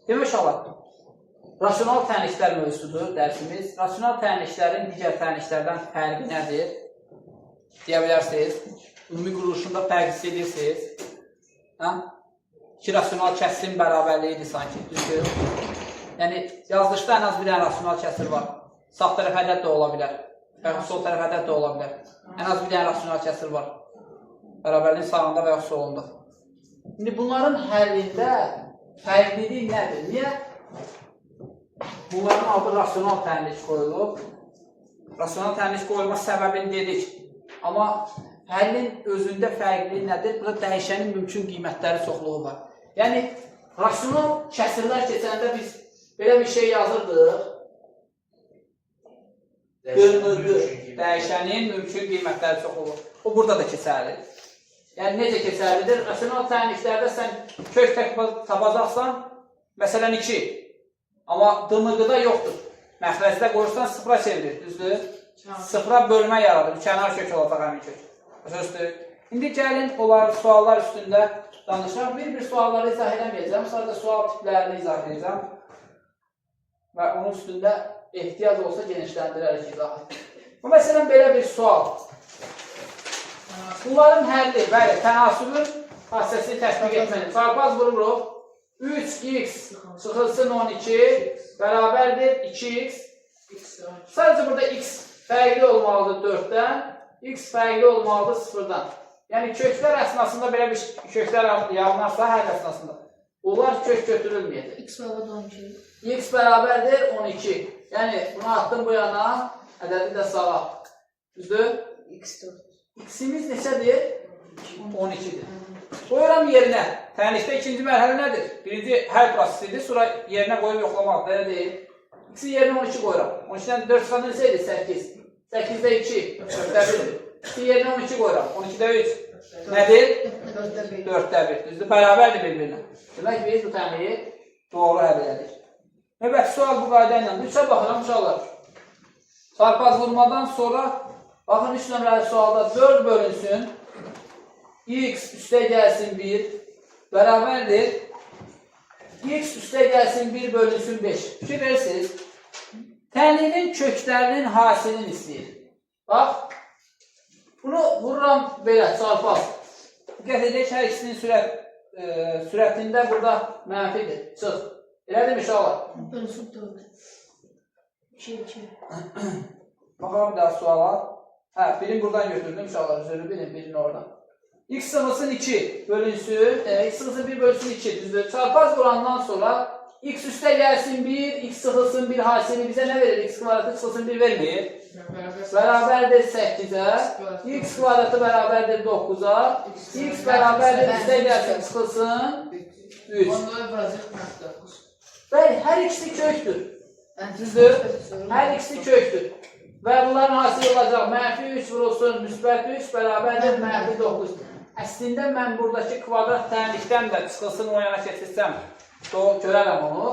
Demək olar, rasional təənliklər mövzusudur dərsimiz. Rasional təənliklərin digər təənliklərdən fərqi nədir? Deyə bilərsiniz. Ümumi quruluşunda fərq hiss edirsiniz. İki rasional kəsim bərabərliyidir sanki, düzdür? Yəni, yazılışda ən az bir dənə rasional kəsir var. Sağ tərəf ədəd də ola bilər. Və sol tərəf ədəd də ola bilər. Ən az bir dənə rasional kəsir var. Bərabərliyin sağında və ya solunda. İndi bunların həllində fərqlilik nədir? Niyə? Bunların adı rasional təənlik qoyulub. Rasional təənlik qoyulma səbəbini dedik. Amma həllin özündə fərqlilik nədir? Burada dəyişənin mümkün qiymətləri çoxluğu var. Yəni, rasional kəsirlər keçəndə biz belə bir şey yazırdıq. Dəyişənin mümkün qiymətləri çoxluğu. O burada da keçərlidir. Yəni, necə keçərlidir? Rasional təənliklərdə sən kök tək tapacaqsan, məsələn 2. Amma dımıqıda yoxdur. Məxrəcdə qoyursan sıfıra çevirir, düzdür? Sıfıra bölmə yaradır. Kənar kök olacaq həmin kök. Düzdür? İndi gəlin, suallar üstündə danışaq. Bir sualları izah edəməyəcəm. Sadəcə sual tiplərini izah edəcəm. Və onun üstündə ehtiyac olsa genişləndirərək izah edəcəm. Bu, məsələn, belə bir sual. Bunların həlli, bəli, tənasübün xassəsini təşviq etməli. Çarpaz vururuq. 3x çıxılsın 12 bərabərdir 2x. Sadəcə burada x fərqli olmalıdır 4-dən, x fərqli olmalıdır 0-dan. Yəni, köklər əsnasında belə bir köklər yalınarsa, hər əsnasında. Bunlar kök götürülməyəcək. X bərabərdir 12. X bərabərdir 12. Yəni, bunu atdım bu yana, ədədi də sağa. Düzdür? X4. X-imiz neçədir? 12-dir. Qoyuram yerinə. Təənlikdə ikinci mərhələ nədir? Birinci həll prosesidir, sonra yerinə qoyub yoxlamaq, belə deyil. X-in yerinə 12 qoyuram. 12-dən 4 çıxan neçəydir? 8. 8-də 2, 4-də 1-dir. X-in yerinə 12 qoyuram. 12-də 3. Nədir? 4-də 1. Düzdür, bərabərdir bir-birinə. Demək ki, biz bu təənliyi doğru həll edirik. Növbəti sual bu qayda ilə. 3-ə baxıram, uşaqlar. Çarpaz vurmadan sonra, baxın 3 nömrəli sualda 4 bölünsün. X üstə gəlsin 1 bərabərdir. X üstə gəlsin 1 bölünsün 5. Fikir verirsiniz. Təənliyin köklərinin hasilini istəyir. Bax. Bunu vururam belə, çarpaz. Diqqət edək, hər ikisinin sürətində burada mənfidir. Çıx. Elədir mi uşaqlar? Bölünsün 4. 2. Baxalım bir daha suala. Hə, birini buradan götürdüm uşaqlar. Üzrü birini oradan. X sıxılsın 2 bölünsün, X sıxılsın 1 bölünsün 2, düzdür. Çarpaz vurandan sonra X üstə gəlsin 1, X sıxılsın 1 hasili bizə nə verir? X kvadratı sıxılsın 1 vermir. Bərabərdir 8-ə, X kvadratı bərabərdir 9-a, X bərabərdir üstə gəlsin sıxılsın 3. Bəli, hər ikisi köktür. Düzdür? Hər ikisi köktür. Və bunların hasili olacaq, mənfi 3 vurulsun, müsbət 3 bərabərdir, mənfi 9. Əslində, mən buradakı kvadrat təənlikdən də çıxılsın o yana keçirsəm, görərəm onu.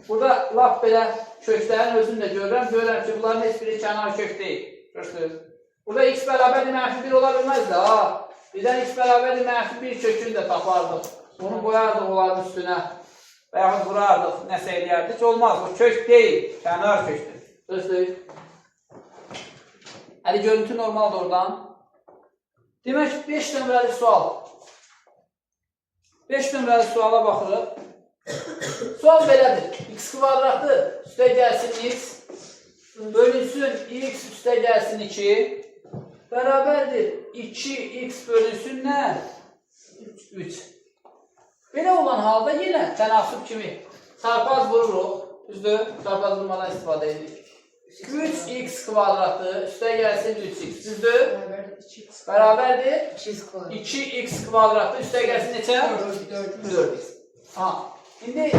Burada lap belə köklərin özünü də görürəm. Görürəm ki, bunların heç biri kənar kök deyil. Görürsünüz? Burada x bərabərdir, mənfi 1 ola bilməz də. Bizdən x bərabərdir, mənfi 1 kökünü də tapardıq. Onu qoyardıq onların üstünə. Və yaxud vurardıq, nəsə eləyərdik. Olmaz, o kök deyil, kənar köktür. Görürsünüz? Həli görüntü normaldır oradan. Demək ki, 5 nömrəli sual. 5 nömrəli suala baxırıq. Sual belədir. X kvadratı üstə gəlsin x, bölünsün x üstə gəlsin 2, bərabərdir 2x bölünsün nə? 3. Belə olan halda yenə tənasüb kimi çarpaz vururuq. Düzdür? Çarpaz vurmadan istifadə edirik. 3x kvadratı üstə gəlsin 3x. Düzdür? Bərabərdir 2x kvadratı üstə gəlsin neçə? 4x. İndi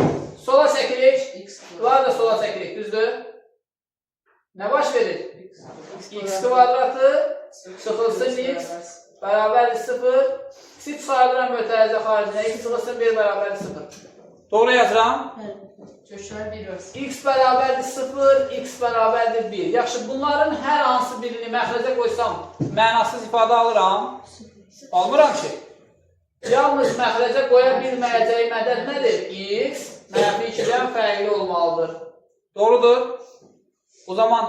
sola çəkirik. Bunları da sola çəkirik. Düzdür? Nə baş verir? X kvadratı çıxılsın x bərabərdir 0. X'i çıxardıram mötərizə xaricinə. X çıxılsın 1 bərabərdir 0. Doğru yazıram. X bərabərdir 0, x bərabərdir 1. Yaxşı, bunların hər hansı birini məxrəcə qoysam, mənasız ifadə alıram. Almıram ki. Yalnız məxrəcə qoya bilməyəcəyi mədəd nədir? X, mənfi yani 2'den fərqli olmalıdır. Doğrudur. O zaman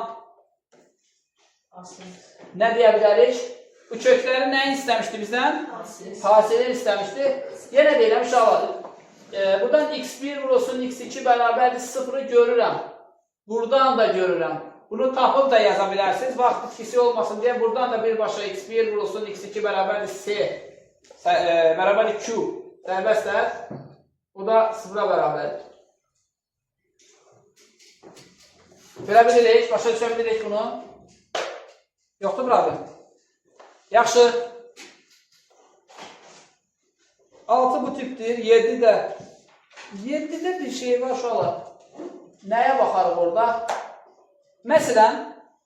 nə deyə bilərik? Bu kökləri nəyi istəmişdi bizdən? Hasilini istəmişdi. Yenə deyirəm uşaqlar. Buradan x1 vurulsun x2 bərabərdir 0'ı görürəm. Buradan da görürəm. Bunu tapıb da yaza bilərsiniz. Vaxt itkisi olmasın deyə buradan da birbaşa x1 vurulsun x2 bərabərdir c bərabərdir q sərbəstdir. Bu da 0'a bərabərdir. Görə bilirik, başa düşə bilirik bunu. Yoxdur problem. Yaxşı. 6 bu tipdir, 7 də. 7-də bir şey var uşaqlar. Nəyə baxarıq orada? Məsələn,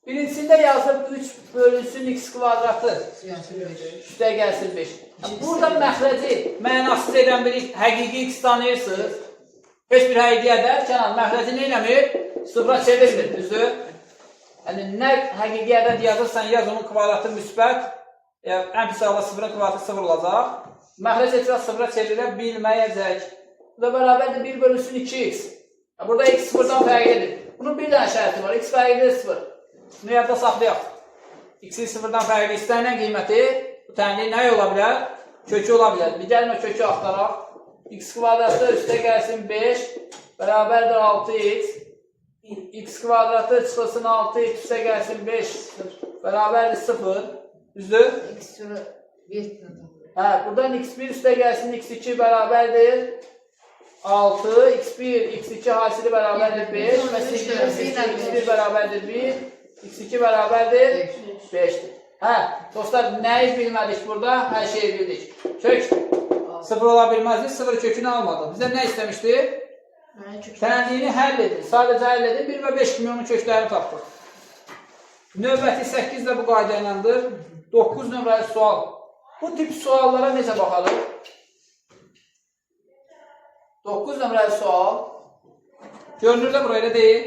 birincisində yazıb 3 bölünsün x kvadratı. Üstə gəlsin 5. Burada məxrəci mənasız edən bir həqiqi x tanıyırsınız. Heç bir həqiqi ədəd, Kənan, məxrəci nə eləmir? Sıfıra çevirmir, düzdür? Yəni, nə həqiqi ədəd yazırsan, yaz onun kvadratı müsbət. Ən pis halda sıfırın kvadratı 0 olacaq. Məxrəc etiraz sıfıra çevrilə bilməyəcək. Bu da bərabərdir 1 bölünsün 2x. Burada x sıfırdan fərqlidir. Bunun bir dənə şərti var. X fərqlidir 0. Bunu yadda saxlayaq. X-in sıfırdan fərqli istənilən qiyməti bu tənliyin nə ola bilər? Kökü ola bilər. Bir gəlin o kökü axtaraq. X kvadratı üstə gəlsin 5 bərabərdir 6x. X kvadratı çıxılsın 6x üstə gəlsin 5 bərabərdir 0. Düzdür? X1 1. Buradan x1 üstə gəlsin x2 bərabərdir 6, x1, x2 hasili bərabərdir 5 və x1 bərabərdir 1, x2 bərabərdir 5'dir. Dostlar, nəyi bilmədik burada? Hər şeyi bildik. Kök 0 ola bilməzdir, 0 kökünü almadım. Bizə nə istəmişdi? Tənliyini həll edin. Sadəcə həll edin, 1 və 5 kimi onun köklərini tapdıq. Növbəti 8 də bu qayda iləndir. 9 nömrəli sual. Bu tip suallara necə baxalım? 9 nömrəli sual. Görünür də buraya deyil.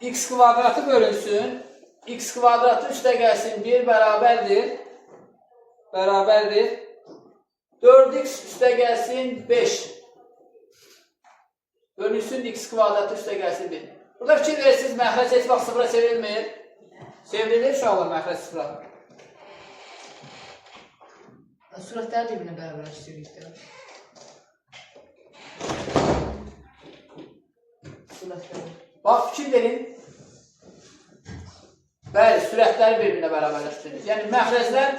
X kvadratı bölünsün. X kvadratı üstə gəlsin 1 bərabərdir. 4x üstə gəlsin 5. Bölünsün x kvadratı üstə gəlsin 1. Burada fikir verirsiniz, məxrəc heç vaxt sıfıra çevrilmir. Çevrilir uşaqlar məxrəc sıfıra. Surətləri birbirine bərabərləşdiririkdə. Surətləri. Bax, fikir verin. Bəli, sürətləri birbirine bərabərləşdirir. Yəni, məxrəclər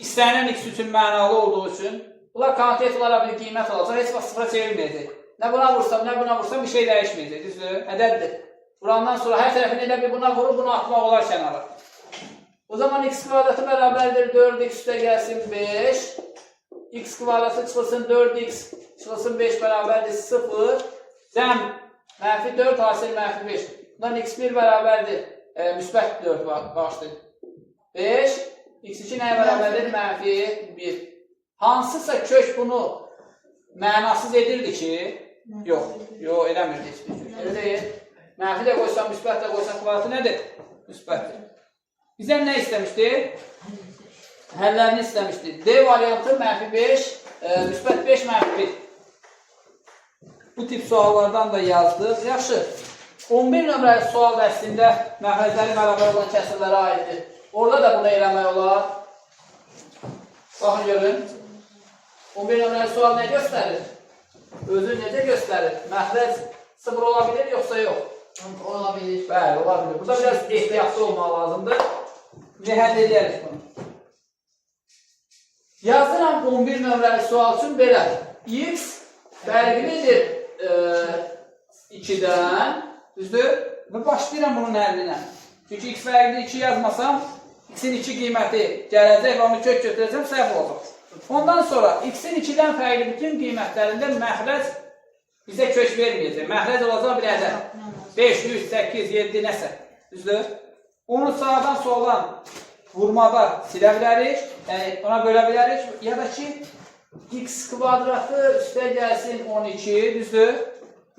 istənilən x üçün mənalı olduğu üçün bunlar kontinuitet olaraq bir qiymət olacaq, heç vaxt sıfıra çevrilməyəcək. Nə buna vursam, nə buna vursam bir şey dəyişməyəcək, düzdür? Ədəddir. Vurandan sonra hər tərəfini elə bir buna vurur, bunu atmaq olar kənara. O zaman x kvadratı bərabərdir 4x üstə gəlsin 5. X kvadratı çıxılsın 4x çıxılsın 5 bərabərdir 0. Cəm mənfi 4 hasil mənfi 5. Bundan x1 bərabərdir müsbət 4 başdır. 5. x2 nəyə bərabərdir? Mənfi 1. Hansısa kök bunu mənasız edirdi ki, yox, eləmirdi heç bir kök. Elə deyil. Mənfi də qoysan, müsbət də qoysan kvadratı nədir? Müsbətdir. Bizdən nə istəmişdi? Həllərini istəmişdi. D variantı mənfi 5, müsbət 5, mənfi 1. Bu tip suallardan da yazdıq. Yaxşı. 11 nömrəli sual dəstində məxrəcləri bərabər olan kəsirlərə aiddir. Orada da bunu eləmək olar. Baxın görün. 11 nömrəli sual nə göstərir? Özü necə göstərir? Məxrəc 0 ola bilir, yoxsa yox? Ola bilir. Bəli, ola bilir. Burada biraz ehtiyatlı olmaq lazımdır. Həll edərik bunu. Yazıram 11 nömrəli sual üçün belə. X fərqlidir 2-dən. Düzdür? Və başlayıram bunun həllinə. Çünki x fərqlidir 2 yazmasam, x-in 2 qiyməti gələcək və onu kök götürəcəm, səhv olacaq. Ondan sonra x-in 2-dən fərqli bütün qiymətlərində məxrəc bizə kök verməyəcək. Məxrəc olacaq bir ədəd. 5, 100, 8, 7 nəsə. Düzdür? Onu sağdan soldan vurmada silə bilərik, ona bölə bilərik. Ya da ki, x kvadratı üstə gəlsin 12, düzdür?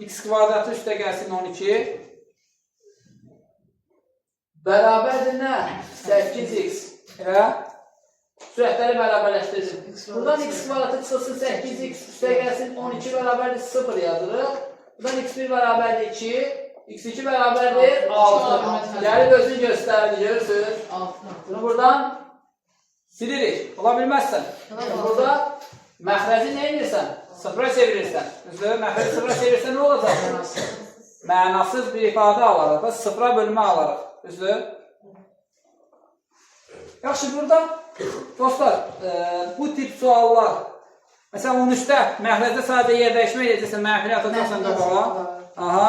X kvadratı üstə gəlsin 12. Bərabərdir nə? 8x. sürətləri bərabərləşdirdim. Buradan x kvadratı çıxılsın 8x üstə gəlsin 12 bərabərdir 0 yazırıq. Buradan x1 bərabərdir 2, x2 bərabərdir 6. Gəlib özünü göstərdi, görürsünüz. Bunu buradan silirik. Ola bilməzsən. Burada məxrəci nə edirsən? Sıfıra çevirirsən. Düzdür, məxrəci sıfıra çevirirsən nə olacaq? Mənasız bir ifadə alarıq da, sıfıra bölmə alarıq. Düzdür? Yaxşı, burada dostlar, bu tip suallar, məsələn, 13-də məxrəcdə sadəcə yer dəyişmə edəcəksən, mənfini atacaqsan qabağa. Aha,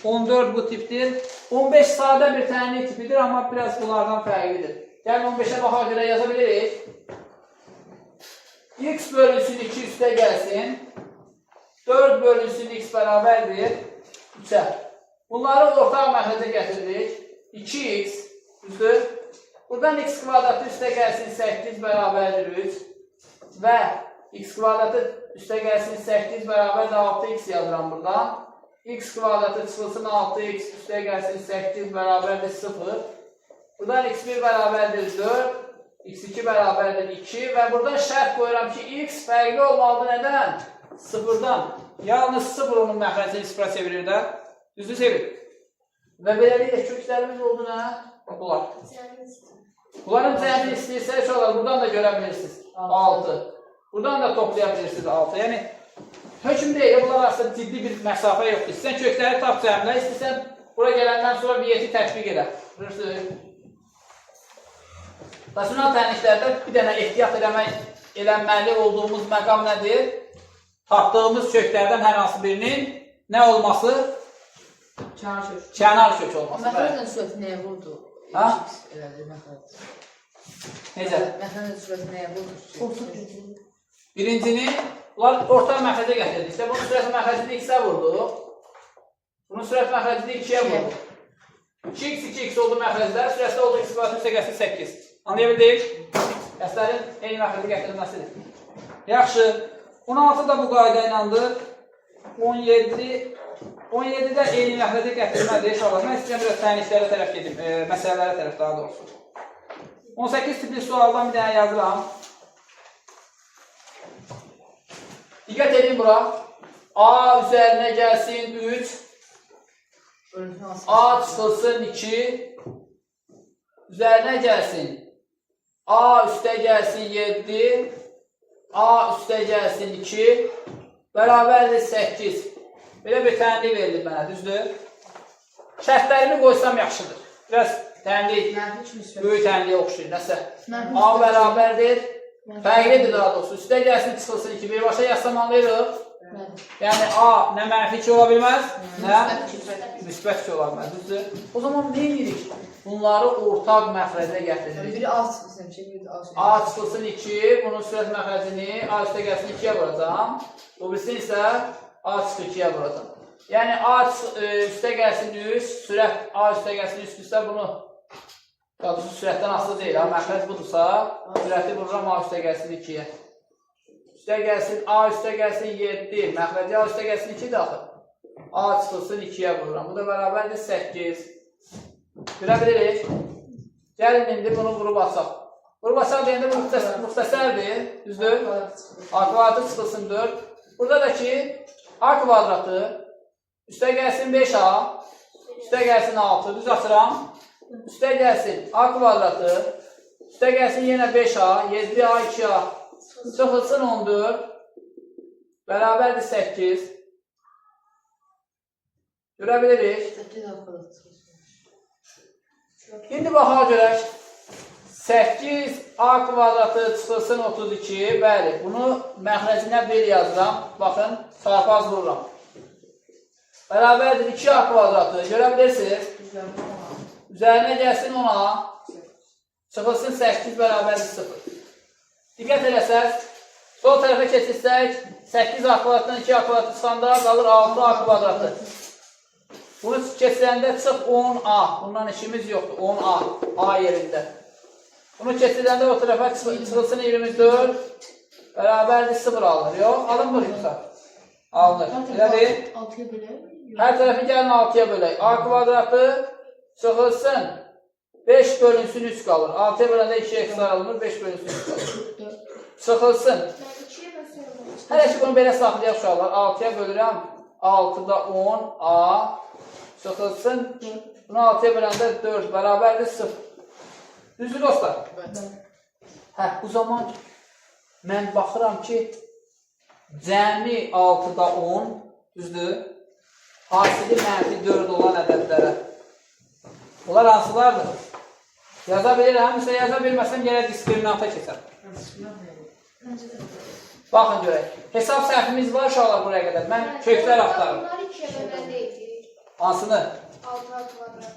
14 bu tipdir. 15 sadə bir tənlik tipidir, amma biraz bunlardan fərqlidir. Gəlin 15-ə baxaq görə yaza bilirik. X bölünsün 2 üstə gəlsin. 4 bölünsün x bərabərdir 3-ə. Bunları ortaq məxrəcə gətirdik. 2x, düzdür? Buradan x kvadratı üstə gəlsin 8 bərabərdir 3 və x kvadratı üstə gəlsin 8 bərabərdir 6x yazıram buradan. X kvadratı çıxılsın 6x üstə gəlsin 8 bərabərdir 0. Buradan x1 bərabərdir 4, x2 bərabərdir 2 və buradan şərt qoyuram ki, x fərqli olmalıdır nədən? 0-dan. Yalnız 0 onun məxrəcini 0-a çevirir də. Düzdür çevir. Və beləliklə köklərimiz oldu nə? Bunlar. Bunların cəmini istəyirsəniz olar, buradan da görə bilirsiniz. 6. Buradan da toplaya bilirsiniz 6. Yəni, hökm deyil, bunlar arasında ciddi bir məsafə yoxdur. İstəyən kökləri tap cəmlə, istəyən bura gələndən sonra niyeti tətbiq edə. Bilirsiniz? Rasional tənliklərdə bir dənə ehtiyat eləməli olduğumuz məqam nədir? Tapdığımız köklərdən hər hansı birinin nə olması? Kənar kök olması. Məxrəcin sürəti nəyə vurdu? Ha? Necə? Məxrəcin sürəti nəyə vurdu? Birincini, bunlar orta məxrəcə gətirdik. Bunun sürət məxrəcini x-ə vurduq. Bunun sürət məxrəcini 2-yə vurduq. 2x, 2x oldu məxrəclər, sürətdə oldu x kvadratı üstə gəlsin 8. Anlaya bildik? Qəslərin eyni məxrəcə gətirilməsidir. Yaxşı, 16 da bu qayda inandır. 17-də eyni məxrəcə gətirilmədir. İnşallah, mən istəyəm biraz tənliklərə tərəf gedim, məsələlərə tərəf daha doğrusu. 18 tipli sualdan bir dənə yazıram. Diqqət edin bura. A üzərinə gəlsin 3. A çıxılsın 2. Üzərinə gəlsin. A üstə gəlsin 7. A üstə gəlsin 2. Bərabərdir 8. Belə bir tənlik verilir mənə, düzdür? Şərtlərimi qoysam yaxşıdır. Biraz tənlik, böyük tənliyə oxşayır, nəsə. A bərabərdir. Fərqlidir daha doğrusu. Üstə gəlsin, çıxılsın 2. Birbaşa yazsamanlayırıq. Yəni A nə mənfi 2 ola bilməz, nə müsbət 2 ola bilməz, düzdür? O zaman nə edirik? Bunları ortaq məxrəcə gətiririk. Biri A çıxılsın 2, biri A çıxılsın 2. A çıxılsın 2, bunun sürət məxrəcini A üstə gəlsin 2-yə vuracam. O birisini isə A çıxı 2-yə vuracam. Yəni A üstə gəlsin 3, sürət A üstə gəlsin 3 üstə bunu qadısı sürətdən asılı deyil. Məxrəc budursa, sürəti vururam A üstə gəlsin 2-yə. Üstə gəlsin A üstə gəlsin 7, məxrəci A üstə gəlsin 2 daxil. A çıxılsın 2-yə vururam. Bu da bərabərdir 8. Görə bilirik. Gəlin indi bunu vurub açaq. Vurub açaq deyəndə bu müxtəsərdir, düzdür? A kvadratı çıxılsın 4. Burada da ki, A kvadratı üstə gəlsin 5A, üstə gəlsin 6, düz açıram. Üstə gəlsin A kvadratı, üstə gəlsin yenə 5A, 7A, 2A, çıxılsın 14, bərabərdir 8. Görə bilirik. 8 A kvadratı çıxılsın. İndi baxaq görək. 8A kvadratı çıxılsın 32. Bəli, bunu məxrəcinə 1 yazıram. Baxın, çarpaz vururam. Bərabərdir 2A kvadratı. Görə bilirsiniz. Üzərinə gəlsin 10A. Çıxılsın 8 bərabərdir 0. Diqqət eləsək, sol tərəfə keçirsək, 8A kvadratdan 2A kvadratı çıxanda qalır 6A kvadratı. Bunu keçirəndə çıx 10A. Bundan işimiz yoxdur. 10A. A yerində. Bunu keçirəndə o tərəfə çıxılsın 24. Bərabərdir 0 alınır. Yox, alınmır yoxsa. Alınır. Elədir? 6-ya bölək. Hər tərəfi gəlin 6-ya bölək. A kvadratı çıxılsın 5 bölünsün 3 qalır. 6-ya böləndə 2 ekstra alınır, 5 bölünsün 3 qalır. Çıxılsın. Hələ ki, bunu belə saxlayaq uşaqlar. 6-ya bölürəm. 6-da 10, A. Çıxılsın. Bunu 6-ya böləndə 4, bərabərdir 0. Düzdür dostlar? Hə, bu zaman mən baxıram ki, cəmi 6-da 10, düzdür? Hasili mənfi 4 olan ədədlərə. Bunlar hansılardır? Yaza bilirəm, isə yaza bilməsəm yenə diskriminanta keçər. Baxın görək. Hesab səhvimiz var uşaqlar buraya qədər. Mən köklər axtarım. Bunlar 2-yə bölənəydi. Hansını? 6 kvadratı.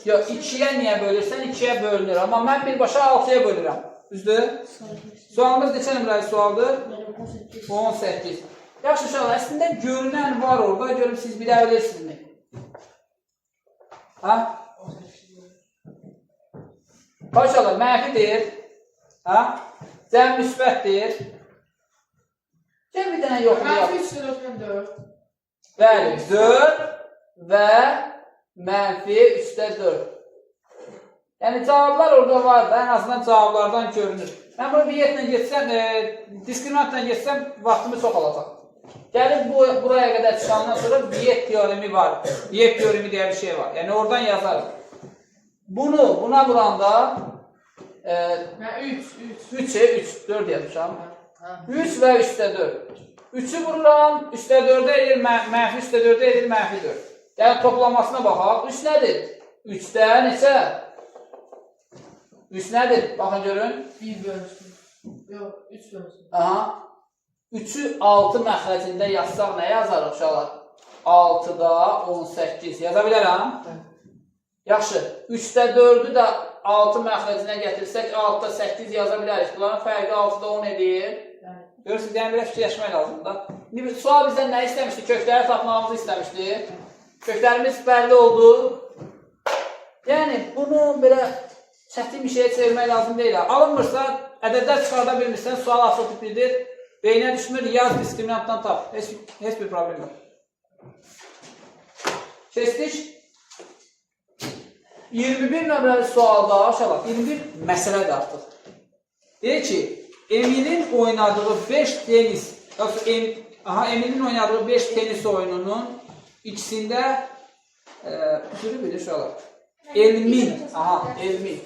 Yox, 2-yə niyə bölürsən? 2-yə bölünür. Amma mən birbaşa 6-ya bölürəm. Düzdür? Sualımız neçə nömrəli sualdır? 18. Yaxşı uşaqlar, əslində görünən var orada. Görüm siz bilə bilirsinizmi? Hə? Uşaqlar, mənfidir. Hə? Cəm müsbətdir. Gəl bir dənə yoxlayaq. Mənfi 3 4-dən 4. Bəli, 4 və mənfi 3-də 4. Yəni, cavablar orada var da, ən azından cavablardan görünür. Mən bunu biyyətlə geçsəm, diskriminantla geçsəm, vaxtımı çox alacaq. Gəlib buraya qədər çıxandan sonra biyyət teoremi var. Biyyət teoremi deyə bir şey var. Yəni, oradan yazarım. Bunu, buna vuranda 3, 4 yapacağım. 3 və 3-də 4. 3-ü vururam, 3-də 4-ə edir, mənfi 3-də 4-ə edir, mənfi 4. Yəni, toplamasına baxaq. 3 nədir? 3-də neçə? 3 nədir? Baxın, görün. 1 bölünsün. Yox, 3 bölünsün. Aha. 3-ü 6 məxrəcində yazsaq nə yazarıq uşaqlar? 6-da 18. Yaza bilərəm? Yaxşı. 3-də 4-ü də 6 məxrəcinə gətirsək, 6-da 8 yaza bilərik. Bunların fərqi 6-da 10 edir. Görürsünüz, yəni biraz fikirləşmək lazımdır. Sual bizdən nə istəmişdi? Kökləri tapmağımızı istəmişdi. Köklərimiz bəlli oldu. Yəni, bunu belə çətin bir şeyə çevirmək lazım deyil. Alınmırsa, ədədlər çıxarda bilmirsən, sual asıl tiplidir. Beynə düşmür, yaz diskriminantdan tap. Heç bir problem yox. Keçdik. 21 nömrəli sualda, aşağıda, 21 məsələdir artıq. Deyir ki, Emil'in oynadığı 5 tenis, Emil'in oynadığı 5 tenis oyununun ikisində üzürü bilir uşaqlar. Elmin. Elmin.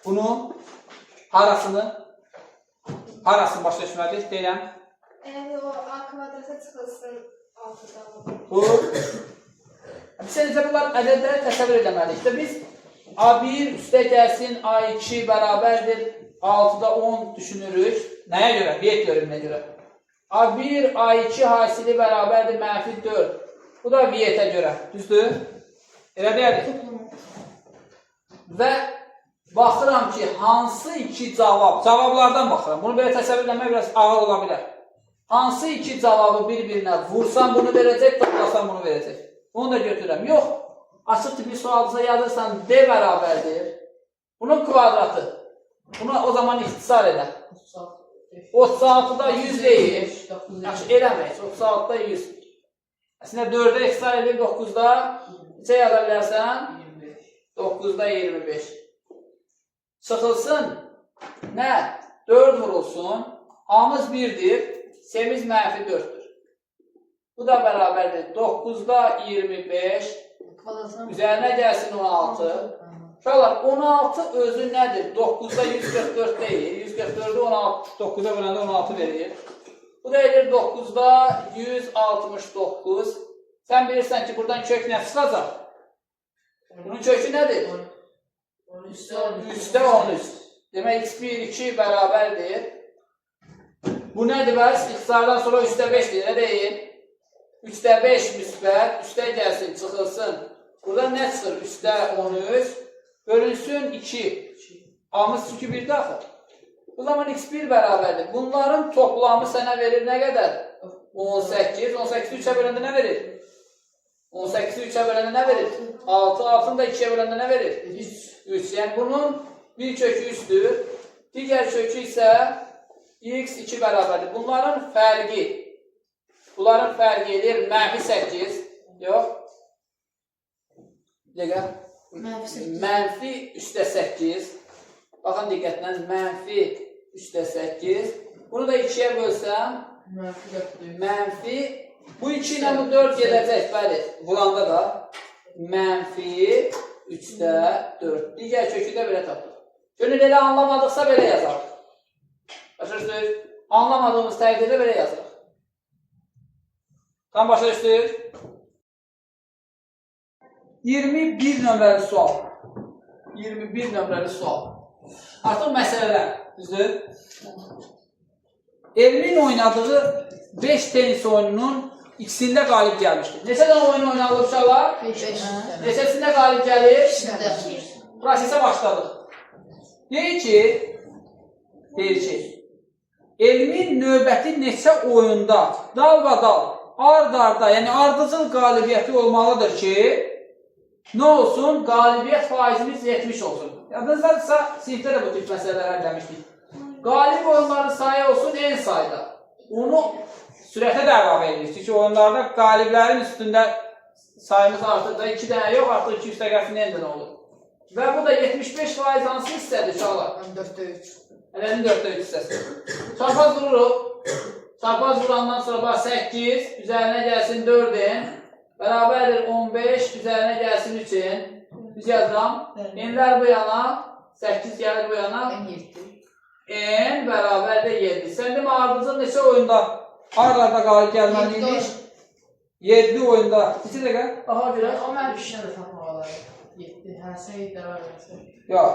Bunu harasını başa düşməlidir deyəm. O A kvadrata çıxılsın 6-da. Bu. Biz necə bunlar ədədləri təsəvvür edəməliyik. Biz A1 üstə gəlsin, A2 bərabərdir, 6-da 10 düşünürük. Nəyə görə? Biyyət teoreminə görə. A1, A2 hasili bərabərdir, mənfi 4. Bu da biyyətə görə. Düzdür? Elə deyədir. Və baxıram ki, hansı iki cavablardan baxıram. Bunu belə təsəvvür etmək biraz ağır ola bilər. Hansı iki cavabı bir-birinə vursam bunu verəcək, toplasam bunu verəcək. Onu da götürürəm. Yox. Açıq tipli sualımıza yazırsan D bərabərdir. Bunun kvadratı. Bunu o zaman ixtisar edək. 36-da 100 deyil. Yaxşı, eləmək. 36-da 100. Əslində 4-də ixtisar edib 9-da neçə yaza bilərsən? 9-da 25. Çıxılsın. Nə? 4 vurulsun. A-mız 1-dir. C-miz mənfi 4-dür. Bu da bərabərdir. 9-da 25. Üzərinə gəlsin 16. Uşaqlar, 16 özü nədir? 9-da 144 deyil. 144-ü 9-a böləndə 16 verir. Bu da edir 9-da 169. Sən bilirsən ki, buradan kök nə çıxacaq? Bunun kökü nədir? 3-də 13. Demək, x1, 2 bərabərdir. Bu nədir bəs? İxtisardan sonra 3-də 5-dir, nə deyil? 3-də 5 müsbət, 3-də gəlsin, çıxılsın. Burada nə çıxır? 3-də 13, bölünsün 2. A-mız çünki 1-də axır. Bu zaman x1 bərabərdir. Bunların toplamı sənə verir nə qədər? 18. 18-i 3-ə böləndə nə verir? 18-i 3-ə böləndə nə verir? 6. 6-ını da 2-yə böləndə nə verir? 3. Yəni bunun bir kökü 3-dür. Digər kökü isə x2 bərabərdir. Bunların fərqi edir mənfi 8. Yox. Ləqə? Mənfi 3-8. Baxın diqqətlə, mənfi 3-8. Bunu da 2-yə bölsəm, mənfi, bu 2 ilə bu 4 gedəcək, bəli, vuranda da mənfi 3-4. Digər kökü də belə tapdıq. Gönül elə anlamadıqsa belə yazaq. Başa düşdük? Anlamadığımız təqdirdə belə yazaq. Tam başa düşdük? 21 nömrəli sual. 21 nömrəli sual. Artıq məsələlər, düzdür? Elmin oynadığı 5 tenis oyununun ikisində qalib gəlmişdir. Neçədən oyun oynanılıb uşaqlar? 5. Neçəsində qalib gəlir? Prosesə başladıq. Deyir ki, elmin növbəti neçə oyunda dalbadal, ard-arda, yəni ardıcıl qalibiyyəti olmalıdır ki, nə olsun? Qalibiyyət faizimiz 70 olsun. Yadınızdadırsa, sinifdə də bu tip məsələlər demişdik. Qalib oyunların sayı olsun en sayda. Onu sürətə də əlavə edirik. Çünki oyunlarda qaliblərin üstündə sayımız artıq da 2 dənə yox, artıq 2 üstəgəsinin n dənə olur. Və bu da 75% hansı hissədir uşaqlar? 4'te 3. Ələnin 4'te 3 hissəsi. Çarpaz vururuq. Çarpaz vurandan sonra bax 8, üzərinə gəlsin 4n, bərabərdir 15, üzərinə gəlsin 3n. Düz yazıram. N'lər bu yana, 8 gəlir bu yana. N bərabərdir 7. Sən demə ardıcıl neçə oyunda ard-arda qalib gəlməliymiş? 7 oyunda. Neçə dəqiqə? Aha görə. O mən bir şey də tapmaq olar. 7. Hə, sən 7 dəvə verəsən. Yox,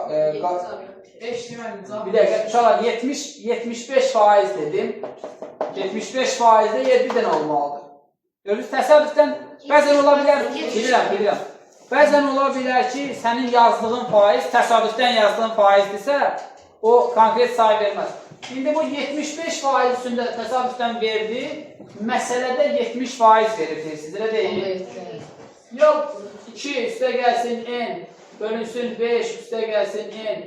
5 deməli cavab. bir dəqiqə, uşaqlar 75% dedim. 75%-də 7 dənə olmalıdır. Görürsünüz, təsadüfdən bəzən ola bilər, bilirəm. Bəzən ola bilər ki, sənin yazdığın faiz, təsadüfdən yazdığın faizdirsə, o konkret sayı verməz. İndi bu 75% üstündə təsadüfdən verdi, məsələdə 70% verir deyirsiniz, elə deyil. Yox, 2 üstə gəlsin n, bölünsün 5 üstə gəlsin n,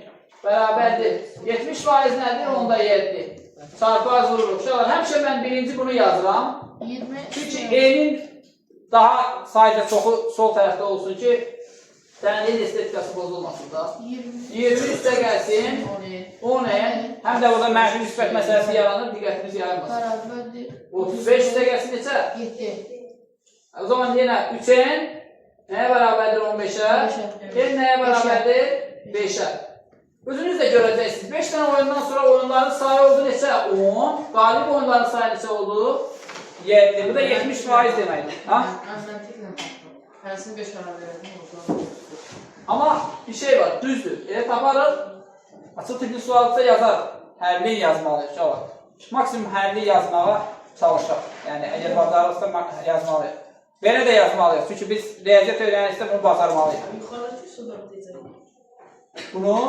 bərabərdir. 70% nədir? Onda 7. Çarpaz vururuq. Uşaqlar, həmişə mən birinci bunu yazıram. Çünki n-in daha sayıca çoxu sol tərəfdə olsun ki, sənin estetikası bozulmasın da. 20 üstə gəlsin, 10 n, həm də burada mənfi müsbət məsələsi yaranır, diqqətimiz yayılmasın. 35 üstə gəlsin neçə? 7. O zaman yenə 3n nəyə bərabərdir 15-ə? N nəyə bərabərdir? 5-ə. Özünüz də görəcəksiniz. 5 dənə oyundan sonra oyunların sayı oldu neçə? 10. Qalib oyunların sayı neçə oldu? 7. Bu da 70% deməkdir. Hərəsini 5 qərar verədim. Amma bir şey var, düzdür. Elə taparıq, açıq tipli sualsa yazarıq. Hərli yazmalıyıq, uşaqlar. Maksimum hərli yazmağa çalışaq. Yəni, əgər bacarırsa yazmalıyıq. Belə də yazmalıyıq. Çünki biz riyaziyyat öyrənirsə bunu bacarmalıyıq. Yuxarıdakı üsulları deyəcək. Bunu?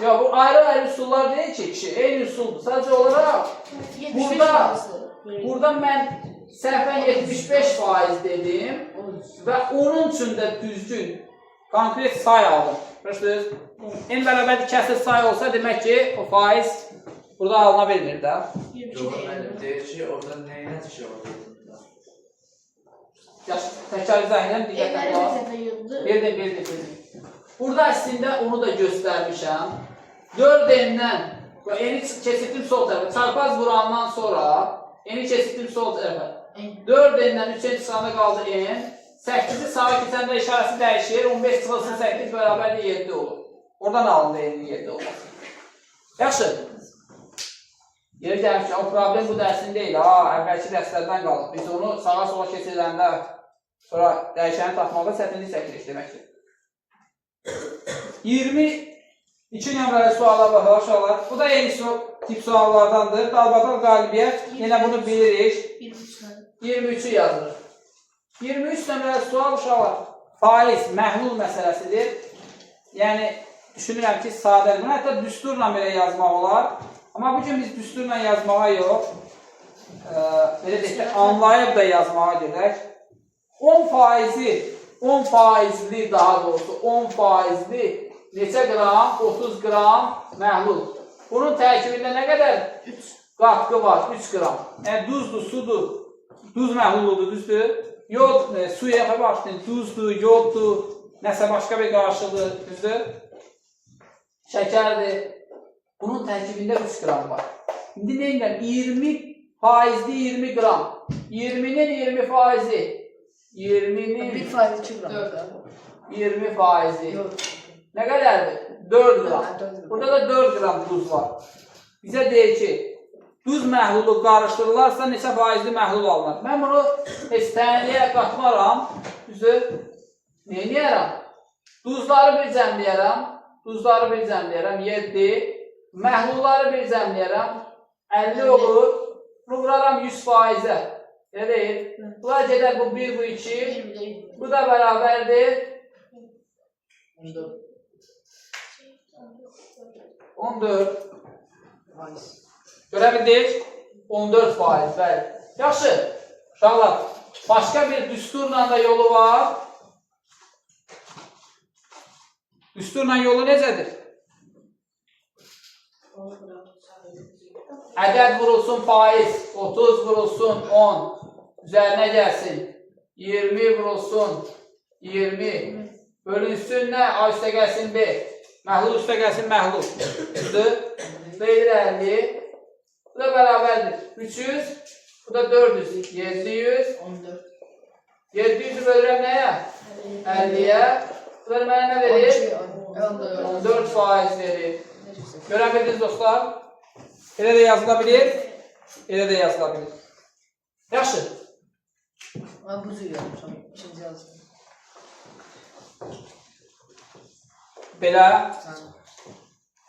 Ya bu ayrı-ayrı üsullar deyil ki, kişi. Eyni üsuldur. Sadəcə olaraq burada mən səhvən 75% dedim və onun üçün də düzgün, konkret say aldım. Başlayız. En bərabərdir kəsr say olsa demək ki, o faiz burada alına bilmir də. Deyir ki, orada nəyinə düşür orada? Təkrar izah edirəm, diqqətlə qulaq. Verdim. Burada əslində onu da göstərmişəm. 4n-dən, n-i keçirdim sol tərəfə, çarpaz vurandan sonra n-i keçirdim sol tərəfə. 4n-dən 3-ün çıxanda qaldı n, 8-i sağa keçəndə işarəsi dəyişir, 15 çıxılsın 8 bərabərdir 7 olur. Oradan alındı n-in 7 olması. Yaxşı. Yeri gəlmiş ki, o problem bu dərsin deyil, əvvəlki dərslərdən qalıb. Biz onu sağa-sola keçiriləndə sonra dəyişəni tapmaqda çətinlik çəkirik deməkdir. 22 nömrəli suala baxaq uşaqlar. Bu da eyni tip suallardandır. Dalbadal qalibiyyət, yenə bunu bilirik. 23-ü yazılır. 23 nömrəli sual uşaqlar. Faiz, məhlul məsələsidir. Yəni, düşünürəm ki, sadədir. Bunu hətta düsturla belə yazmaq olar. Amma bugün biz düsturla yazmağa yox, belə deyək ki, anlayıb da yazmağa gedək. 10 faizli daha doğrusu 10 faizli neçə qram? 30 qram məhlul. Bunun tərkibində nə qədər qatqı var? 3 qram. Yəni duzdur, sudur. Duz məhluludur, düzdür? Yod, suya baxdın, duzdur, yoddur, Nəsə başqa bir qarşılığı, düzdür? Şəkərdir. Bunun tərkibində 3 qram var. İndi nə edirəm? 20 faizli 20 qram. 20-nin 20 faizi. 20-nin 1% 2 qram. 20 faizi. Yox. Nə qədərdir? 4 qram. Ha, 4 qram. Burada da 4 qram duz var. Bizə deyir ki, duz məhlulu qarışdırılarsa neçə faizli məhlul alınır? Mən bunu heç tənliyə qatmaram. Düzdür? Nə edərəm? Duzları bir cəmləyərəm. Duzları bir cəmləyərəm. 7. Məhlulları bir cəmləyərəm. 50 olur. Bunu vuraram 100%-ə. Elə deyil. Bunlar gedər bu 1, bu 2. Bu da bərabərdir. 14. Görə bildik? 14%. Bəli. Yaxşı. Uşaqlar, başqa bir düsturla da yolu var. Düsturla yolu necədir? Ədəd vurulsun faiz, 30 vurulsun 10, üzərinə gəlsin, 20 vurulsun 20, bölünsün nə? A üstə gəlsin B, məhlul üstə gəlsin məhlul. Düzdür? Beylir 50, bu da bərabərdir. 300, bu da 400, 700, 700'ü bölürəm nəyə? 50'yə, bu da mənə nə verir? 14% verir. Görə bildiniz dostlar? Elə də yazıla bilir, elə də yazıla bilir. Yaxşı. Mən buzu yazmışam, ikinci yazdım. Belə.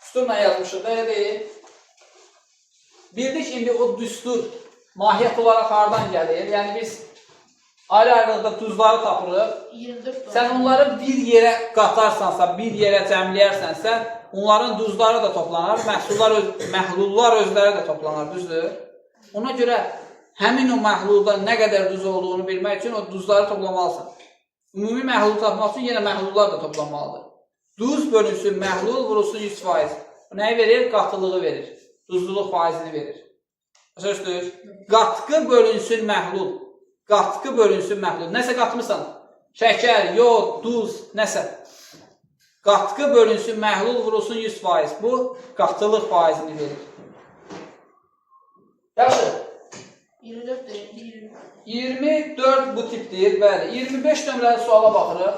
Düsturla yazmışıq da, elə deyil. Bildik indi o düstur mahiyyət olaraq hardan gəlir? Yəni biz ayrı-ayrılıqda duzları tapırıq. Sən onları bir yerə qatarsansa, bir yerə cəmləyərsənsə, onların duzları da toplanar, məhlullar özləri də toplanar, düzdür? Ona görə həmin o məhlulda nə qədər duz olduğunu bilmək üçün o duzları toplamalısan. Ümumi məhlulu tapmaq üçün yenə məhlullar da toplanmalıdır. Duz bölünsün, məhlul vurulsun 100%. Bu nəyi verir? Qatılığı verir. Duzluluq faizini verir. Sözdür. Qatqı bölünsün məhlul. Qatqı bölünsün məhlul. Nəsə qatmısan? Şəkər, yod, duz, nəsə. Qatqı bölünsün, məhlul vurulsun 100%. Bu, qatılıq faizini verir. Yaxşı. 24 bu tipdir. Bəli. 25 nömrəli suala baxırıq.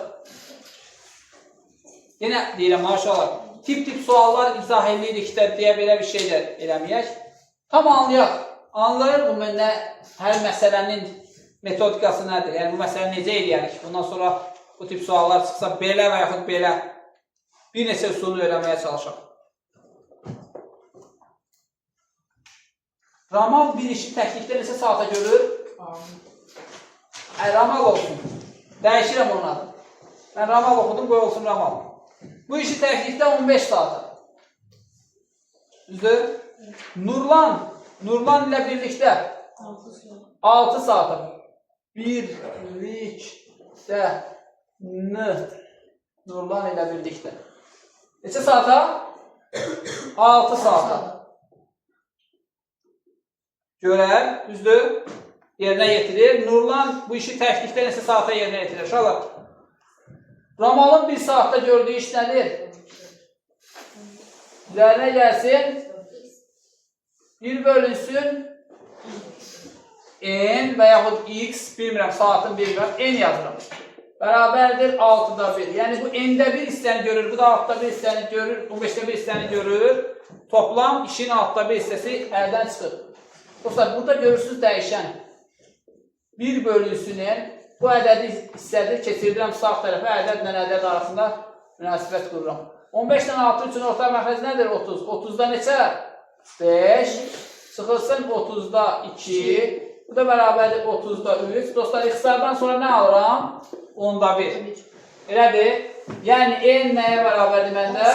Yenə deyirəm, maşallah. Tip suallar izah edildikdə deyə belə bir şey də eləməyək. Tam anlayaq. Anlayır bu mənə hər məsələnin metodikası nədir? Yəni, bu məsələ necə eləyərik? Bundan sonra bu tip suallar çıxsa belə və yaxud belə bir neçə üsulunu öyrənməyə çalışaq. Ramal bir işi təklikdə neçə saata görür? Ramal olsun. Dəyişirəm onun adı. Mən ramal oxudum, qoy olsun ramal. Bu işi təklikdə 15 saata. Düzdür? Nurlan ilə birlikdə 6 saata. Birlikdə Nurlan ilə birlikdə. Neçə saata? 6 saata. Görər, düzdür? Yerinə yetirir. Nurlan bu işi təklikdə neçə saata yerinə yetirir? Uşaqlar, Ramalın 1 saatda gördüyü iş nədir? Üzərinə gəlsin. 1 bölünsün n və yaxud x, bilmirəm, saatın bilmirəm, n yazıram. Bərabərdir 6'da 1. Yəni bu n-də 1 hissəni görür, bu da 6'da 1 hissəni görür, 15'də 1 hissəni görür. Toplam işin 6'da 1 hissəsi əldən çıxır. Dostlar, burada görürsünüz dəyişən. 1 bölünsün n, bu ədədi hissədir, keçirdirəm sağ tərəfə, ədədlə ədəd arasında münasibət qururam. 15-dən 6 üçün ortaq məxrəc nədir? 30. 30'da neçə? 5. Çıxılsın 30'da 2. Bu da bərabərdir 30'da 3. Dostlar, ixtisardan sonra nə alıram? 10'da 1. Elədir. Yəni, n nəyə bərabərdir məndə?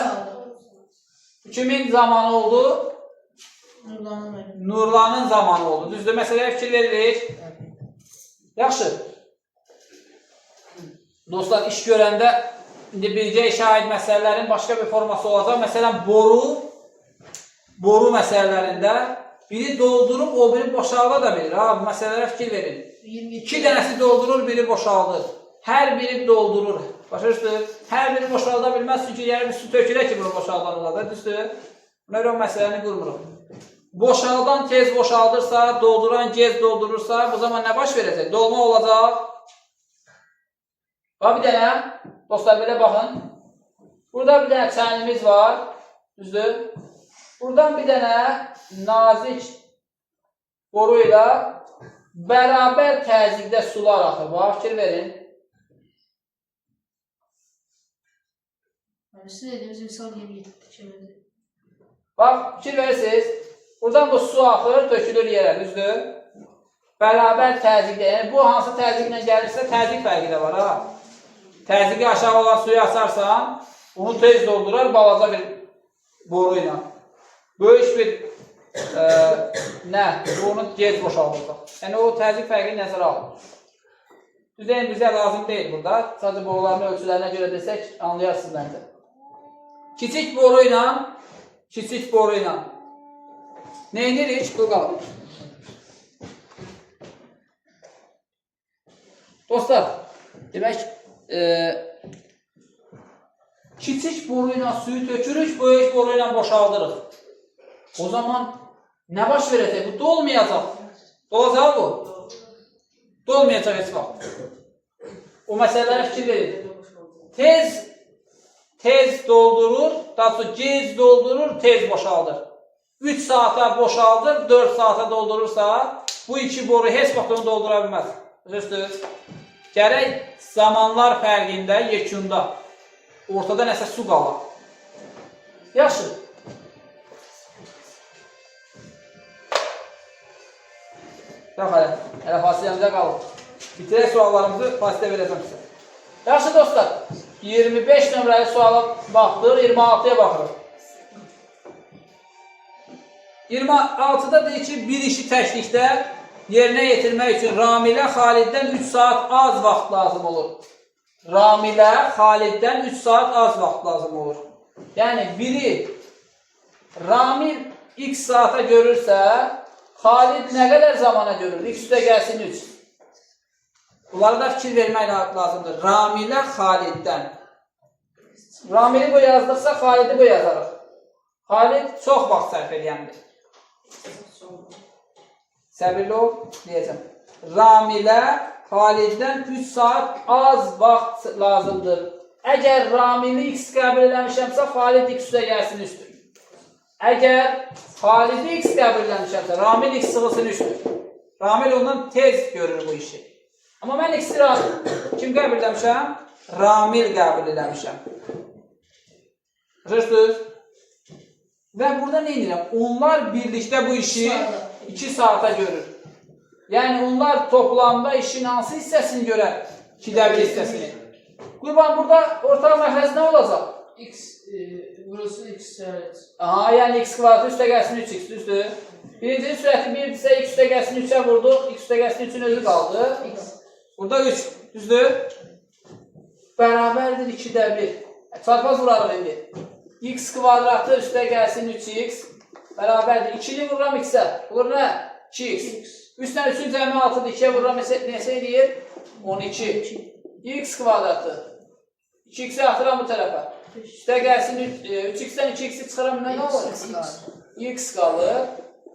Kimin zamanı oldu? Nurlanın zamanı oldu. Düzdür, məsələyə fikir veririk. Yaxşı. Dostlar, iş görəndə indi bircə işə aid məsələlərin başqa bir forması olacaq. Məsələn, boru məsələlərində biri doldurub, o biri boşalda da bilir. Bu məsələlərə fikir verin. 2 dənəsi doldurur, biri boşaldır. hər biri doldurur. Başa düşdünüz? Hər biri boşalda bilməz, çünki yəni bir su tökülək ki, bunu boşaldanlar, düzdür? Buna görə o məsələni qurmuruq. Boşaldan tez boşaldırsa, dolduran gec doldurursa, bu zaman nə baş verəcək? Dolma olacaq. Bax bir dənə, dostlar belə baxın. Burada bir dənə çənimiz var, düzdür? Buradan bir dənə nazik boru ilə bərabər təzyiqdə sular axır. Bax, fikir verin. Siz dediniz, misal yeni yetirdik. Bax, fikir verirsiniz. Buradan bu su axır, tökülür yerə, düzdür? Bərabər təzyiqdə. Yəni, bu hansı təzyiqlə gəlirsə, təzyiq fərqi də var, ha? Təzyiqi aşağı olan suyu asarsan, onu tez doldurar, balaca bir boru ilə. Böyük bir bunu gec boşaldıracaq. Yəni, o təzyiq fərqini nəzərə alır. Düzəyin bizə lazım deyil burada. Sadəcə boruların ölçülərinə görə desək, anlayarsınız məncə. Kiçik boru ilə neyinirik? Bu qalır. Dostlar, demək, kiçik boru ilə suyu tökürük, böyük boru ilə boşaldırıq. O zaman nə baş verəcək? Bu dolmayacaq. Dolacaq bu? Dolmayacaq heç vaxt. O məsələlərə fikir verin. Tez doldurur, daha sonra gec doldurur, tez boşaldır. 3 saata boşaldır, 4 saata doldurursa, bu iki boru heç vaxt onu doldura bilməz. Düzdür? Gərək zamanlar fərqində, yekunda, ortada nəsə su qalar. Yaxşı. Yox, hələ fasiləmizə qalır. Bitirək suallarımızı, fasilə verəcəm sizə. Yaxşı dostlar, 25 nömrəli suala baxdıq, 26-ya baxırıq. 26-da deyir ki, bir işi təklikdə yerinə yetirmək üçün Ramilə Xaliddən 3 saat az vaxt lazım olur. Ramilə Xaliddən 3 saat az vaxt lazım olur. Yəni, biri Ramil x saata görürsə, Xalid nə qədər zamana görür? X üstə gəlsin 3. Bunlara da fikir vermək lazımdır. Ramilə Xaliddən. Ramili bu yazdıqsa, Xalidi bu yazarıq. Xalid çox vaxt sərf edəndir. Səbirli ol, deyəcəm. Ramilə Xaliddən 3 saat az vaxt lazımdır. Əgər Ramili x qəbul eləmişəmsə, Xalid x üstə gəlsin üstür. Əgər Xalidi x qəbul eləmişəmsə, Ramil x sığılsın üstür. Ramil ondan tez görür bu işi. Amma mən x-i kim qəbul eləmişəm? Ramil qəbul eləmişəm. Rəşdüz? Və burada nə edirəm? Onlar birlikdə bu işi 2 saata görür. Yəni, onlar toplamda işin hansı hissəsini görər? 2də 1 hissəsini. Qurban, burada ortaq məxrəz nə olacaq? Burası x sərət. Aha, yəni x kvadratı üstə gəlsin 3x, düzdür? Birincinin sürəti 1-dirsə, x üstə gəlsin 3-ə vurduq, x üstə gəlsin 3-ün özü qaldı. Burada 3, düzdür? Bərabərdir 2də 1. Çarpaz vurarıq indi. X kvadratı üstə gəlsin 3x, bərabərdir. 2-ni vururam x-ə. Vurur nə? 2x. 3-dən 3-ün cəmi 6-dır. 2-yə vururam, nesə edir? 12. X kvadratı. 2x'i atıram bu tərəfə. Üstə gəlsin 3x-dən 2x'i çıxıram, nə olur? X qalır.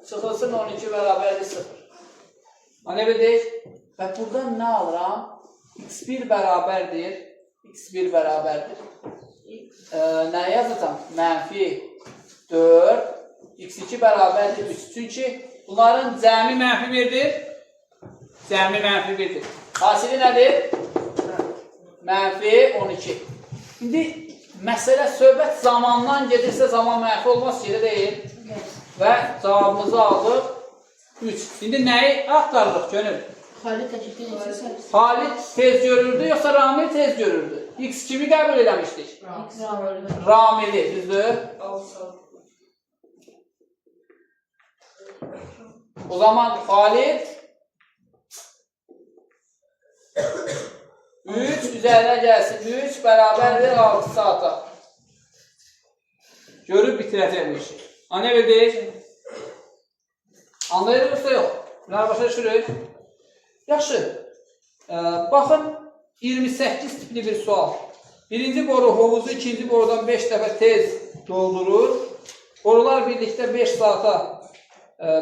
Çıxılsın 12 bərabərdir 0. Nə bildik? Və buradan nə alıram? x1 bərabərdir. x1 bərabərdir. Nə yazacam? Mənfi 4. x2 bərabərdir 3. Çünki bunların cəmi mənfi 1-dir. Cəmi mənfi 1-dir. Hasili nədir? Mənfi 12. İndi məsələ söhbət zamandan gedirsə, zaman mənfi olmaz ki, deyil. Və cavabımızı aldıq 3. İndi nəyi axtarırıq gönül? Xalid təklikdə neçə? Xalid tez görürdü, yoxsa Ramil tez görürdü? X kimi qəbul eləmişdik? Ramili, düzdür? O zaman Xalid 3 üzərinə gəlsin. 3 bərabərdir 6 saata. Görüb bitirəcək bu işi. Nə bildik? Anlayırıq yoxsa yox? Bunları başa düşürük. Yaxşı. Baxın, 28 tipli bir sual. Birinci boru hovuzu ikinci borudan 5 dəfə tez doldurur. Borular birlikdə 5 saata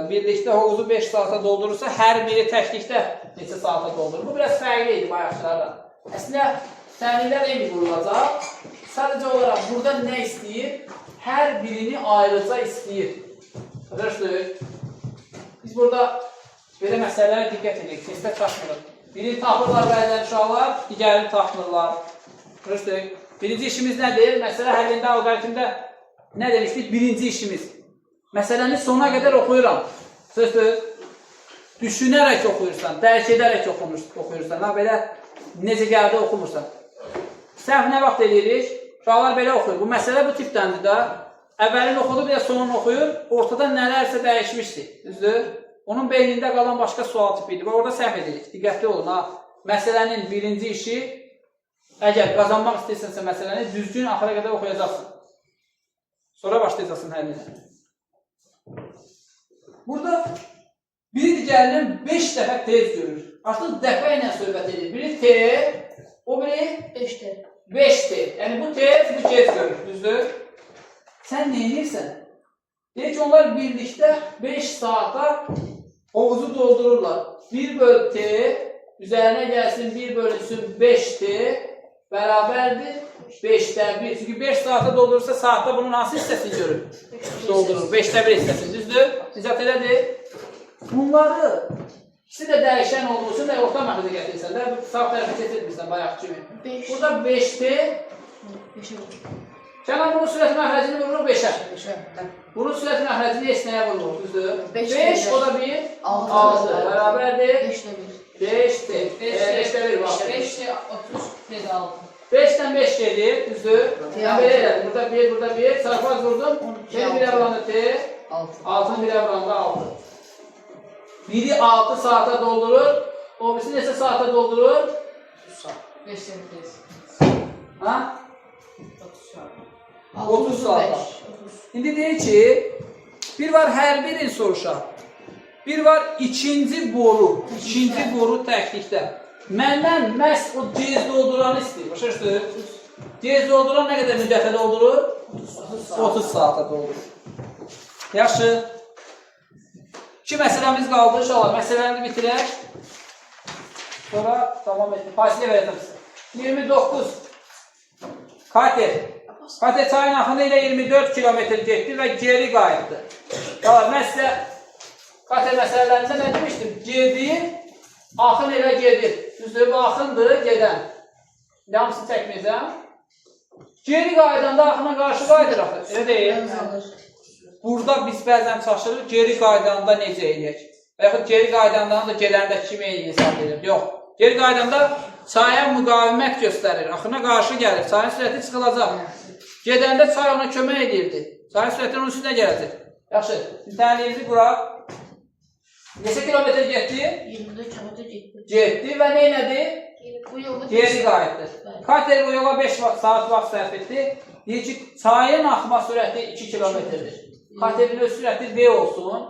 birlikdə hovuzu 5 saata doldurursa, hər biri təklikdə neçə saata doldurur? Bu biraz fərqli idi bayaqçılardan. Əslində, təminlər eyni qurulacaq. Sadəcə olaraq burada nə istəyir? Hər birini ayrıca istəyir. Görürsünüz? Biz burada belə məsələlərə diqqət edirik. Testə çatmırıq. Birini tapırlar bəzən uşaqlar, digərini tapmırlar. Görürsünüz? Birinci işimiz nədir? Məsələ həllində, alqoritmdə nə demişdik? Birinci işimiz. Məsələni sona qədər oxuyuram. Sözdür. Düşünərək oxuyursan, dərk edərək oxuyursan. Belə necə gəldi oxumursan. Səhv nə vaxt edirik? Uşaqlar belə oxuyur. Bu məsələ bu tipdəndir də. Əvvəlini oxudu, bir də sonunu oxuyur. Ortada nələrsə dəyişmişdir. Düzdür? Onun beynində qalan başqa sual tipidir. Orada səhv edirik. Diqqətli olun. Məsələnin birinci işi, əgər qazanmaq istəyirsənsə məsələni düzgün axıra qədər oxuyacaqsın. Sonra başlayacaqsın həllinə. Burada biri digərindən 5 dəfə tez görür. Artıq dəfə ilə söhbət edir. Biri T, o biri 5-dir. 5-dir. Yəni bu tez, bu gec görür. Düzdür? Sən nə edirsən? Deyək ki, onlar birlikdə 5 saata hovuzu doldururlar. 1 böl T, üzərinə gəlsin 1 bölünsün 5T bərabərdir 5'dən 1. Çünki 5 saata doldurursa saatda bunun hansı hissəsini görür? Doldurur. 5'də 1 hissəsini. Düzdür? İzah elədir. Bunları ikisi də dəyişən olduğu üçün də orta məxrəcə gətirirsən də. Sağ tərəfə keçirmirsən bayaq kimi. Burada 5'ti. 5'e vurur. Kənan bunun sürət məxrəcini vurur 5'ə. Bunun sürət məxrəcini esnəyə vurur. Düzdür? 5, o da 1. 6. Bərabərdir. 5'də 1. 5'ti. 5'də 1 var. 5'də 30. 6. 5'dən 5 gedir, düzdür? Ben belə elədim. Burada 1, burada 1. Sarfaz vurdum. Biri bir əvranı T. 6'nın bir əvranı 6. Biri 6 saata doldurur. O birisi neçə saata doldurur? 30 saat. 5'də 1. Ha? 30 saat. 30 saat. İndi deyir ki, bir var hər birini soruşar. Bir var ikinci boru. İkinci boru təklikdə. Məndən məhz o gec dolduranı istəyir. Başa düşdür? Gec dolduran nə qədər müddətə doldurur? 30 saata doldurur. Yaxşı. 2 məsələmiz qaldı. İnşallah məsələni bitirək. Sonra davam edelim. Fasilə verəcəm sizə. 29. Kater. Kater çayın axını ilə 24 kilometr getdi və geri qayıtdı. Mən sizə Kater məsələlərində nə demişdim? Gedir, axın elə gedir. Düzdür, bu axındır, gedən. Hamısını çəkməyəcəm. Geri qaydanda axına qarşı qayıdır axı. Elə deyil. Burada biz bəzən çaşırıq, geri qaydanda necə eləyək? Və yaxud geri qaydanda da gedəndə kimi hesab edir? Yox. Geri qaydanda çaya müqavimət göstərir, axına qarşı gəlir, çayın sürəti çıxılacaq. Gedəndə çay ona kömək edirdi. Çayın sürəti onun üstünə gələcək. Yaxşı, internetimizi quraq. Neçə kilometr getdi? 24 kilometr getdi. Getdi və neynədi? Bu yolda Geri qayıtdı. Kater bu yola 5 saat vaxt sərf etdi. Deyir ki, çayın axma sürəti 2 kilometrdir. Katerin öz sürəti V olsun.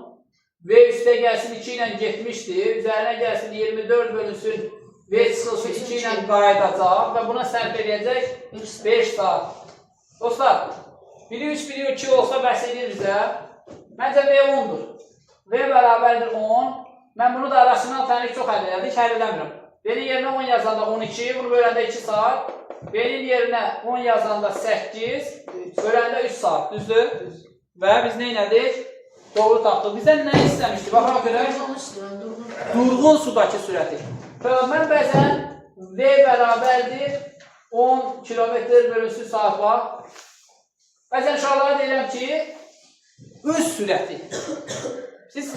V üstə gəlsin 2 ilə getmişdi. Üzərinə gəlsin 24 bölünsün. V çıxılsın 2 ilə qayıdacaq və buna sərf edəcək 5 saat. Dostlar, biri 3, biri 2 olsa bəhs edir bizə. Məncə V 10'dur. V bərabərdir 10. Mən bunu da rasional tənik çox həll elədik, həll eləmirəm. V-nin yerinə 10 yazanda 12, bunu böləndə 2 saat. V-nin yerinə 10 yazanda 8, böləndə 3 saat, düzdür? Və biz nə elədik? Doğru tapdıq. Bizdən nə istəmişdik? Baxaq görək. Durğun sudakı sürəti. Mən bəzən V bərabərdir 10 kilometr bölünsün saat var. Bəzən uşaqlara deyirəm ki, öz sürəti. Siz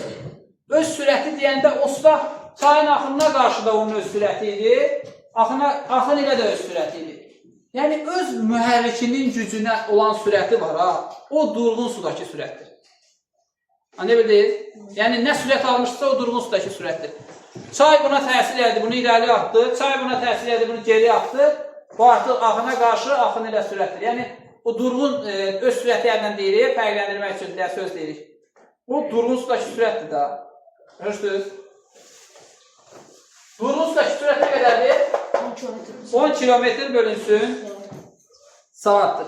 öz sürəti deyəndə o suda çayın axınına qarşı da onun öz sürəti idi, axın ilə də öz sürəti idi. Yəni, öz mühərrikinin gücünə olan sürəti var, ha, o durğun sudakı sürətdir. Ne bildir? Yəni, nə sürət almışsa o durğun sudakı sürətdir. Çay buna təsir edir, bunu irəli atdı, çay buna təsir edir, bunu geri atdı, bu artıq axına qarşı axın ilə sürətdir. Yəni, o durğun öz sürəti əldən deyirik, fərqləndirmək üçün söz deyirik. O durğun sudakı sürətdir da. Görürsünüz? Durğun sudakı sürət nə qədərdir? 10 kilometr bölünsün saatdir.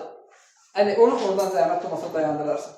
Hani onu oradan zəhmət olmasa dayandırarsan.